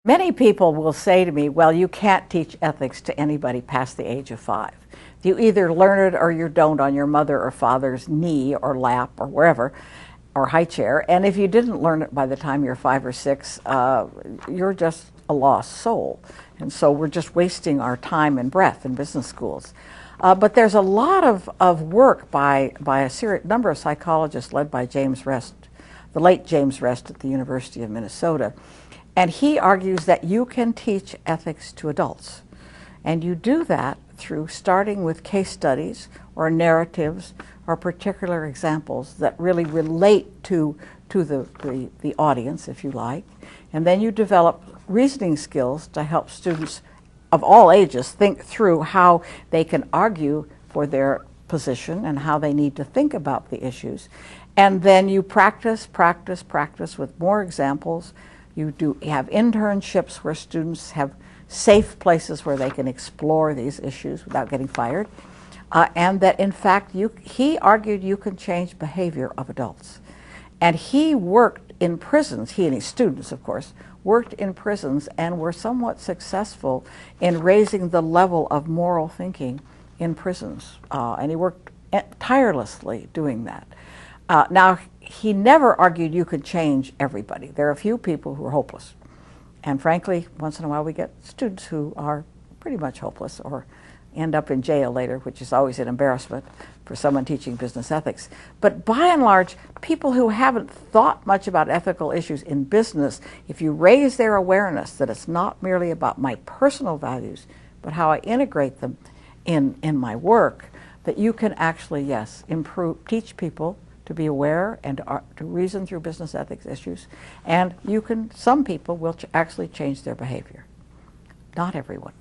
Many people will say to me, well, you can't teach ethics to anybody past the age of 5. You either learn it or you don't on your mother or father's knee or lap or wherever, or high chair. And if you didn't learn it by the time you're 5 or 6, you're just a lost soul. And so we're just wasting our time and breath in business schools. But there's a lot of work by a number of psychologists led by James Rest, the late James Rest at the University of Minnesota. And he argues that you can teach ethics to adults. And you do that through starting with case studies or narratives or particular examples that really relate to the audience, if you like. And then you develop reasoning skills to help students of all ages think through how they can argue for their position and how they need to think about the issues. And then you practice with more examples. You have internships where students have safe places where they can explore these issues without getting fired. And that, in fact, he argued you can change behavior of adults. And he worked in prisons, he and his students, of course, worked in prisons and were somewhat successful in raising the level of moral thinking in prisons. And he worked tirelessly doing that. Now, he never argued you could change everybody. There are a few people who are hopeless. And frankly, once in a while we get students who are pretty much hopeless or end up in jail later, which is always an embarrassment for someone teaching business ethics. But by and large, people who haven't thought much about ethical issues in business, if you raise their awareness that it's not merely about my personal values, but how I integrate them in my work, that you can actually, yes, teach people to be aware and to reason through business ethics issues. And some people will actually change their behavior. Not everyone.